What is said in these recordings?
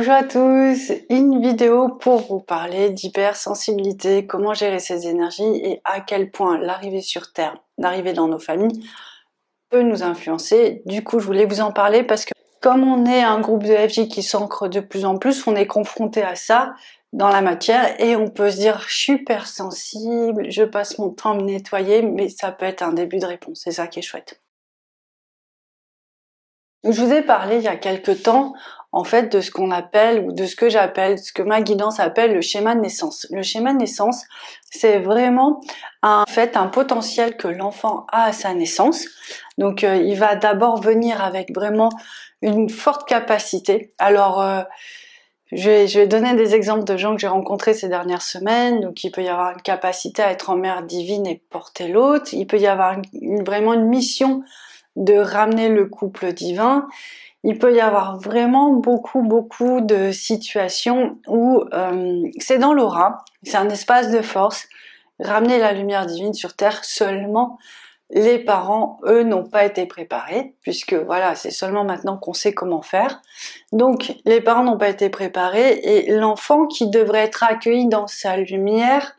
Bonjour à tous, une vidéo pour vous parler d'hypersensibilité, comment gérer ses énergies et à quel point l'arrivée sur Terre, l'arrivée dans nos familles peut nous influencer. Du coup, je voulais vous en parler parce que comme on est un groupe de FJ qui s'ancre de plus en plus, on est confronté à ça dans la matière et on peut se dire je suis hypersensible, je passe mon temps à me nettoyer, mais ça peut être un début de réponse, c'est ça qui est chouette. Je vous ai parlé il y a quelques temps en fait de ce qu'on appelle ou de ce que j'appelle, ce que ma guidance appelle le schéma de naissance. Le schéma de naissance, c'est vraiment un potentiel que l'enfant a à sa naissance. Donc il va d'abord venir avec vraiment une forte capacité. Alors je vais donner des exemples de gens que j'ai rencontrés ces dernières semaines. Donc il peut y avoir une capacité à être en mère divine et porter l'autre. Il peut y avoir vraiment une mission de ramener le couple divin. Il peut y avoir vraiment beaucoup de situations où c'est dans l'aura, c'est un espace de force, ramener la lumière divine sur Terre. Seulement les parents, eux, n'ont pas été préparés, puisque voilà, c'est seulement maintenant qu'on sait comment faire. Donc les parents n'ont pas été préparés et l'enfant qui devrait être accueilli dans sa lumière,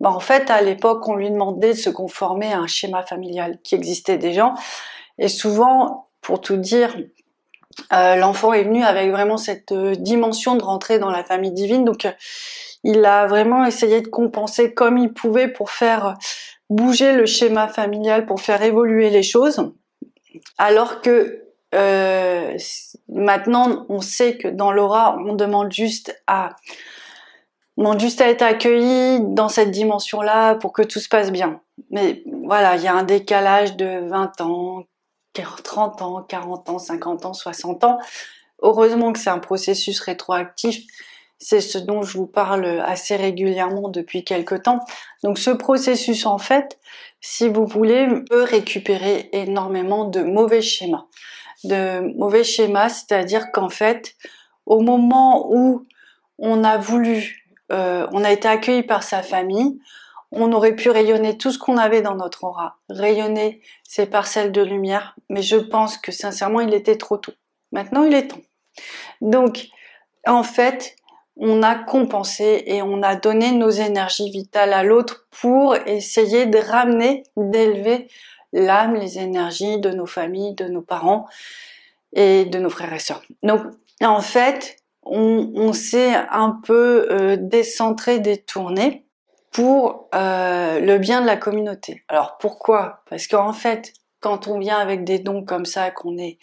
en fait à l'époque on lui demandait de se conformer à un schéma familial qui existait déjà. Et souvent, pour tout dire, l'enfant est venu avec vraiment cette dimension de rentrer dans la famille divine. Donc, il a vraiment essayé de compenser comme il pouvait pour faire bouger le schéma familial, pour faire évoluer les choses. Alors que maintenant, on sait que dans l'aura, on demande juste à être accueilli dans cette dimension-là pour que tout se passe bien. Mais voilà, il y a un décalage de 20 ans, 30 ans, 40 ans, 50 ans, 60 ans. Heureusement que c'est un processus rétroactif. C'est ce dont je vous parle assez régulièrement depuis quelque temps. Donc ce processus, en fait, si vous voulez, peut récupérer énormément de mauvais schémas. De mauvais schémas, c'est-à-dire qu'en fait, au moment où on a été accueilli par sa famille, on aurait pu rayonner tout ce qu'on avait dans notre aura, rayonner ces parcelles de lumière, mais je pense que sincèrement il était trop tôt. Maintenant il est temps. Donc en fait, on a compensé et on a donné nos énergies vitales à l'autre pour essayer de ramener, d'élever l'âme, les énergies de nos familles, de nos parents et de nos frères et sœurs. Donc en fait, on s'est un peu décentré, détourné pour le bien de la communauté. Alors pourquoi? Parce qu'en fait, quand on vient avec des dons comme ça, qu'on est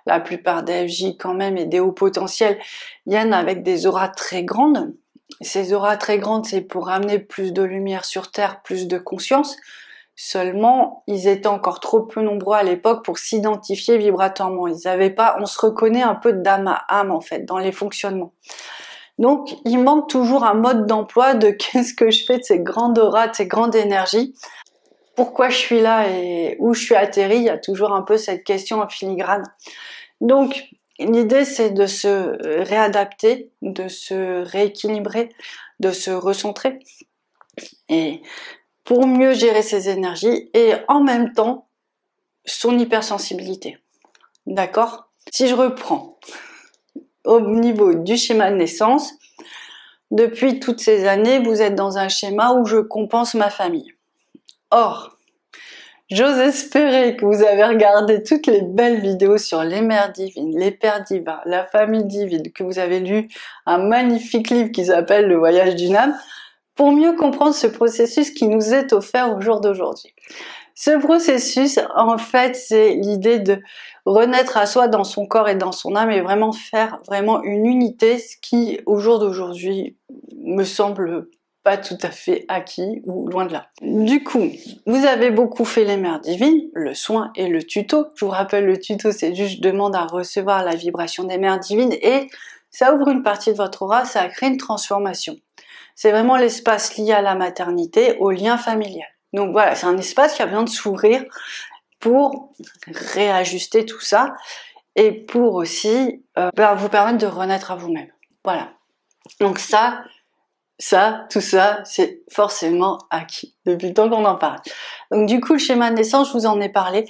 la plupart des FJ quand même et des hauts potentiels, viennent avec des auras très grandes. Ces auras très grandes, c'est pour ramener plus de lumière sur Terre, plus de conscience. Seulement, ils étaient encore trop peu nombreux à l'époque pour s'identifier vibratoirement. Ils avaient pas, on se reconnaît un peu d'âme à âme en fait dans les fonctionnements. Donc, il manque toujours un mode d'emploi de qu'est-ce que je fais de ces grandes auras, de ces grandes énergies. Pourquoi je suis là et où je suis atterri, il y a toujours un peu cette question en filigrane. Donc, l'idée, c'est de se réadapter, de se rééquilibrer, de se recentrer. Et pour mieux gérer ses énergies et en même temps, son hypersensibilité. D'accord? Si je reprends au niveau du schéma de naissance, depuis toutes ces années, vous êtes dans un schéma où je compense ma famille. Or, j'ose espérer que vous avez regardé toutes les belles vidéos sur les mères divines, les pères divins, la famille divine, que vous avez lu un magnifique livre qui s'appelle Le voyage d'une âme, pour mieux comprendre ce processus qui nous est offert au jour d'aujourd'hui. Ce processus, en fait, c'est l'idée de renaître à soi dans son corps et dans son âme et vraiment faire vraiment une unité, ce qui, au jour d'aujourd'hui, me semble pas tout à fait acquis ou loin de là. Du coup, vous avez beaucoup fait les mères divines, le soin et le tuto. Je vous rappelle, le tuto, c'est juste je demande à recevoir la vibration des mères divines et ça ouvre une partie de votre aura, ça crée une transformation. C'est vraiment l'espace lié à la maternité, au lien familial. Donc voilà, c'est un espace qui a besoin de s'ouvrir pour réajuster tout ça et pour aussi vous permettre de renaître à vous-même. Voilà. Donc tout ça, c'est forcément acquis depuis le temps qu'on en parle. Donc du coup, le schéma de naissance, je vous en ai parlé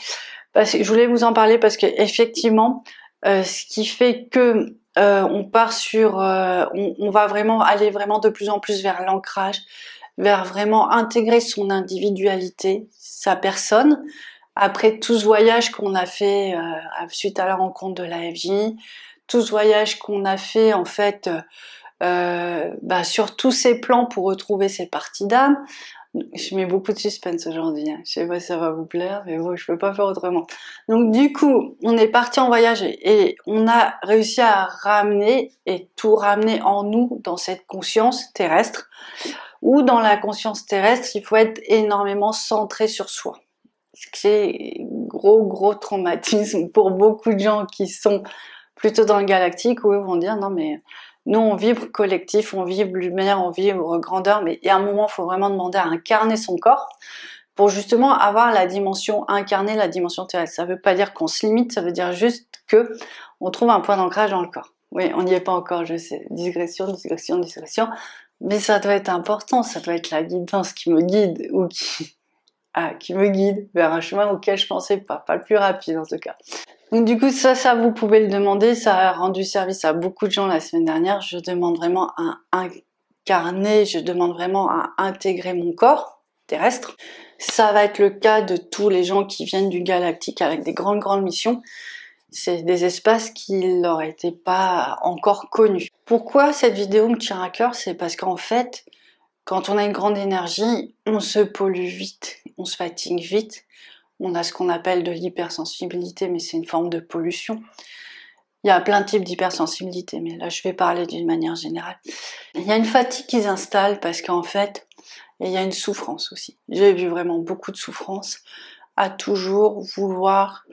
parce que je voulais vous en parler parce que effectivement, ce qui fait que on part sur, on va vraiment aller vraiment de plus en plus vers l'ancrage, vers vraiment intégrer son individualité, sa personne. Après tout ce voyage qu'on a fait suite à la rencontre de la FJ, tout ce voyage qu'on a fait en fait sur tous ces plans pour retrouver ses parties d'âme. Je mets beaucoup de suspense aujourd'hui, hein. Je sais pas si ça va vous plaire, mais bon, je peux pas faire autrement. Donc du coup, on est parti en voyage et on a réussi à ramener et tout ramener en nous dans cette conscience terrestre. Ou dans la conscience terrestre, il faut être énormément centré sur soi. Ce qui est gros traumatisme pour beaucoup de gens qui sont plutôt dans le galactique, où ils vont dire non mais nous on vibre collectif, on vibre lumière, on vibre grandeur, mais il y a un moment il faut vraiment demander à incarner son corps pour justement avoir la dimension incarnée, la dimension terrestre. Ça veut pas dire qu'on se limite, ça veut dire juste que on trouve un point d'ancrage dans le corps. Oui, on n'y est pas encore, je sais, digression, mais ça doit être important, ça doit être la guidance qui me guide ou qui me guide vers un chemin auquel je pensais pas le plus rapide en tout cas. Donc du coup ça vous pouvez le demander, ça a rendu service à beaucoup de gens la semaine dernière. Je demande vraiment à incarner, je demande vraiment à intégrer mon corps terrestre. Ça va être le cas de tous les gens qui viennent du galactique avec des grandes missions. C'est des espaces qui leur étaient pas encore connus. Pourquoi cette vidéo me tient à cœur? C'est parce qu'en fait, quand on a une grande énergie, on se pollue vite, on se fatigue vite. On a ce qu'on appelle de l'hypersensibilité, mais c'est une forme de pollution. Il y a plein de types d'hypersensibilité, mais là je vais parler d'une manière générale. Il y a une fatigue qui s'installe parce qu'en fait, il y a une souffrance aussi. J'ai vu vraiment beaucoup de souffrance à toujours vouloir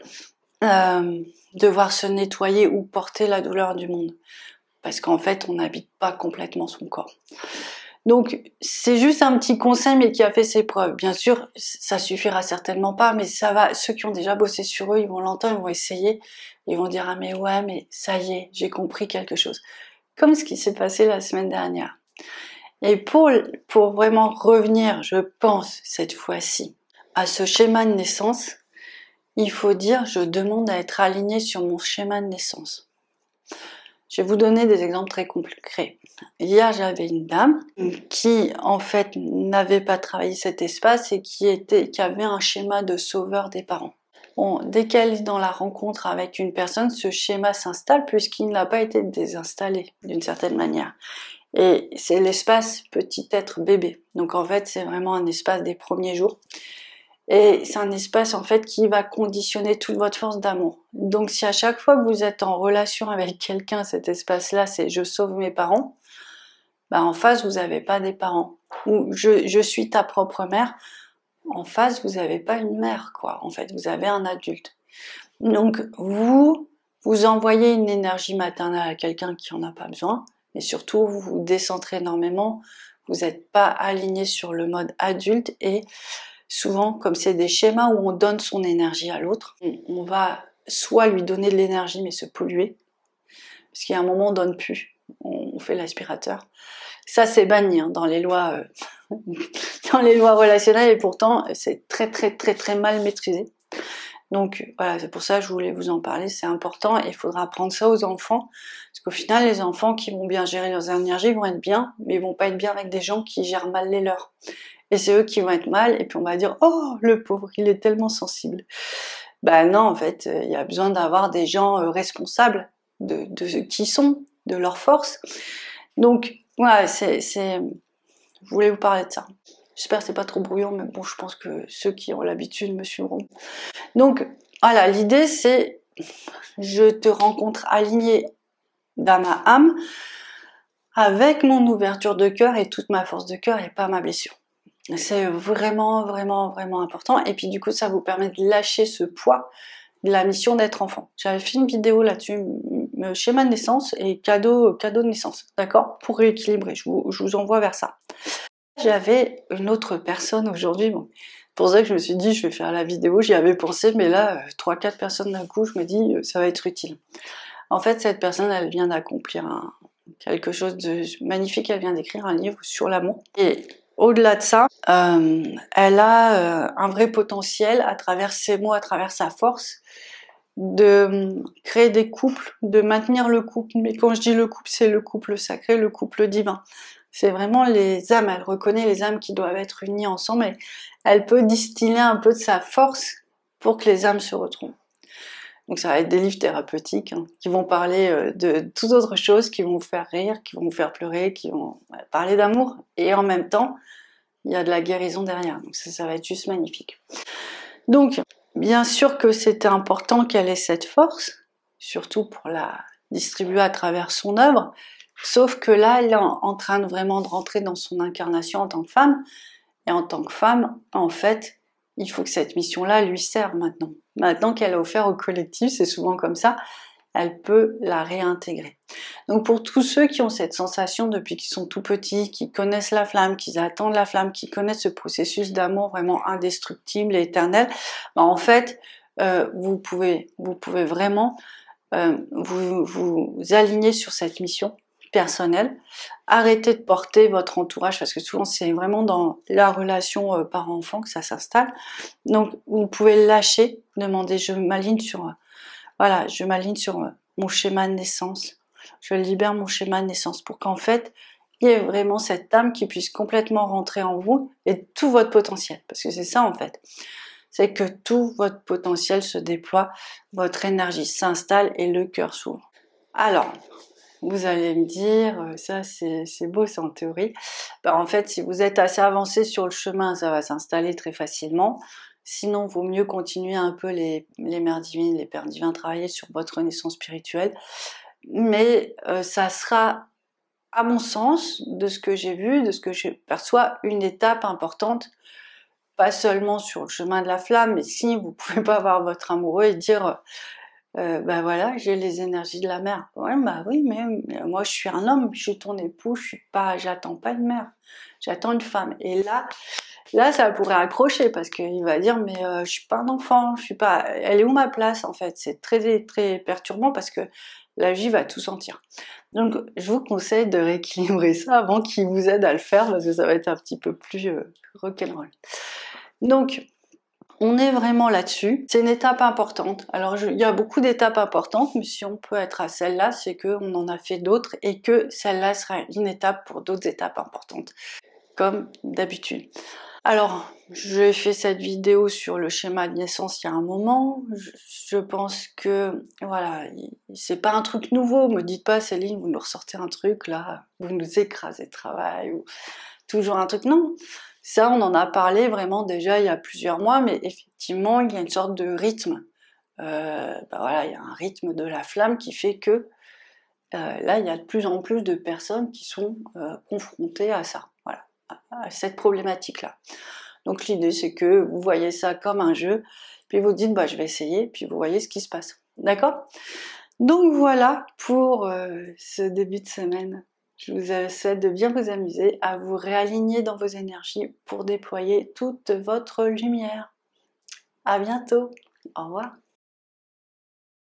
devoir se nettoyer ou porter la douleur du monde. Parce qu'en fait, on n'habite pas complètement son corps. Donc, c'est juste un petit conseil, mais qui a fait ses preuves. Bien sûr, ça suffira certainement pas, mais ça va. Ceux qui ont déjà bossé sur eux, ils vont l'entendre, ils vont essayer. Ils vont dire, ah mais ouais, mais ça y est, j'ai compris quelque chose. Comme ce qui s'est passé la semaine dernière. Et pour vraiment revenir, je pense, cette fois-ci, à ce schéma de naissance, il faut dire, je demande à être aligné sur mon schéma de naissance. Je vais vous donner des exemples très concrets. Hier, j'avais une dame qui, en fait, n'avait pas travaillé cet espace et qui avait un schéma de sauveur des parents. Bon, dès qu'elle est dans la rencontre avec une personne, ce schéma s'installe puisqu'il n'a pas été désinstallé d'une certaine manière. Et c'est l'espace petit être bébé. Donc en fait, c'est vraiment un espace des premiers jours. Et c'est un espace en fait qui va conditionner toute votre force d'amour. Donc si à chaque fois que vous êtes en relation avec quelqu'un, cet espace-là, c'est je sauve mes parents, bah en face vous n'avez pas des parents. Ou je suis ta propre mère, en face vous n'avez pas une mère quoi. En fait vous avez un adulte. Donc vous envoyez une énergie maternelle à quelqu'un qui en a pas besoin, mais surtout vous vous décentrez énormément. Vous n'êtes pas aligné sur le mode adulte et souvent, comme c'est des schémas où on donne son énergie à l'autre, on va soit lui donner de l'énergie mais se polluer, parce qu'il y a un moment on donne plus, on fait l'aspirateur. Ça c'est banni dans les lois, dans les lois relationnelles et pourtant c'est très mal maîtrisé. Donc voilà, c'est pour ça que je voulais vous en parler, c'est important et il faudra apprendre ça aux enfants, parce qu'au final les enfants qui vont bien gérer leurs énergies vont être bien, mais ils vont pas être bien avec des gens qui gèrent mal les leurs. Et c'est eux qui vont être mal, et puis on va dire « Oh, le pauvre, il est tellement sensible ». Ben non, en fait, il y a besoin d'avoir des gens responsables de ce qu'ils sont, de leur force. Donc, voilà, je voulais vous parler de ça. J'espère que c'est pas trop brouillon, mais bon, je pense que ceux qui ont l'habitude me suivront. Donc, voilà, l'idée c'est, je te rencontre aligné d'âme à âme, avec mon ouverture de cœur et toute ma force de cœur et pas ma blessure. C'est vraiment important. Et puis du coup, ça vous permet de lâcher ce poids de la mission d'être enfant. J'avais fait une vidéo là-dessus, schéma de naissance et cadeau de naissance, d'accord? Pour rééquilibrer, je vous envoie vers ça. J'avais une autre personne aujourd'hui, bon, pour ça que je me suis dit, je vais faire la vidéo, j'y avais pensé, mais là, 3-4 personnes d'un coup, je me dis, ça va être utile. En fait, cette personne, elle vient d'accomplir quelque chose de magnifique, elle vient d'écrire un livre sur l'amour. Et au-delà de ça, elle a un vrai potentiel à travers ses mots, à travers sa force, de créer des couples, de maintenir le couple. Mais quand je dis le couple, c'est le couple sacré, le couple divin. C'est vraiment les âmes, elle reconnaît les âmes qui doivent être unies ensemble et elle peut distiller un peu de sa force pour que les âmes se retrouvent. Donc ça va être des livres thérapeutiques qui vont parler de toute autre chose, qui vont vous faire rire, qui vont vous faire pleurer, qui vont parler d'amour. Et en même temps, il y a de la guérison derrière. Donc ça va être juste magnifique. Donc, bien sûr que c'était important qu'elle ait cette force, surtout pour la distribuer à travers son œuvre, sauf que là, elle est en train de vraiment de rentrer dans son incarnation en tant que femme, et en tant que femme, en fait, il faut que cette mission-là lui serve maintenant. Maintenant qu'elle a offert au collectif, c'est souvent comme ça, elle peut la réintégrer. Donc pour tous ceux qui ont cette sensation depuis qu'ils sont tout petits, qui connaissent la flamme, qui attendent la flamme, qui connaissent ce processus d'amour vraiment indestructible et éternel, ben en fait, vous pouvez vraiment vous aligner sur cette mission personnelle, arrêtez de porter votre entourage, parce que souvent c'est vraiment dans la relation parent-enfant que ça s'installe. Donc vous pouvez lâcher, demander, je m'aligne sur mon schéma de naissance, je libère mon schéma de naissance pour qu'en fait il y ait vraiment cette âme qui puisse complètement rentrer en vous et tout votre potentiel, parce que c'est ça en fait, c'est que tout votre potentiel se déploie, votre énergie s'installe et le cœur s'ouvre. Alors, vous allez me dire, ça c'est beau, c'est en théorie. Ben, en fait, si vous êtes assez avancé sur le chemin, ça va s'installer très facilement. Sinon, vaut mieux continuer un peu les mères divines, les pères divins, travailler sur votre renaissance spirituelle. Mais ça sera, à mon sens, de ce que j'ai vu, de ce que je perçois, une étape importante, pas seulement sur le chemin de la flamme, mais si vous pouvez pas avoir votre amoureux et dire bah voilà, j'ai les énergies de la mer. Ouais, bah oui, mais moi je suis un homme, je suis ton époux, j'attends pas une mère, j'attends une femme. Et là ça pourrait accrocher parce qu'il va dire mais je suis pas un enfant, je suis pas, elle est où ma place en fait? C'est très très perturbant parce que la vie va tout sentir. Donc je vous conseille de rééquilibrer ça avant qu'il vous aide à le faire parce que ça va être un petit peu plus rock'n'roll. Donc on est vraiment là-dessus. C'est une étape importante. Alors, il y a beaucoup d'étapes importantes, mais si on peut être à celle-là, c'est qu'on en a fait d'autres et que celle-là sera une étape pour d'autres étapes importantes, comme d'habitude. Alors, j'ai fait cette vidéo sur le schéma de naissance il y a un moment. Je pense que, voilà, c'est pas un truc nouveau. Me dites pas, Céline, vous nous ressortez un truc, là, vous nous écrasez de travail, ou toujours un truc. Non. Ça, on en a parlé vraiment déjà il y a plusieurs mois, mais effectivement, il y a une sorte de rythme. Voilà, il y a un rythme de la flamme qui fait que là, il y a de plus en plus de personnes qui sont confrontées à ça, voilà, à cette problématique-là. Donc l'idée, c'est que vous voyez ça comme un jeu, puis vous dites, bah, je vais essayer, puis vous voyez ce qui se passe. D'accord? Donc voilà pour ce début de semaine. Je vous souhaite de bien vous amuser, à vous réaligner dans vos énergies pour déployer toute votre lumière. À bientôt. Au revoir.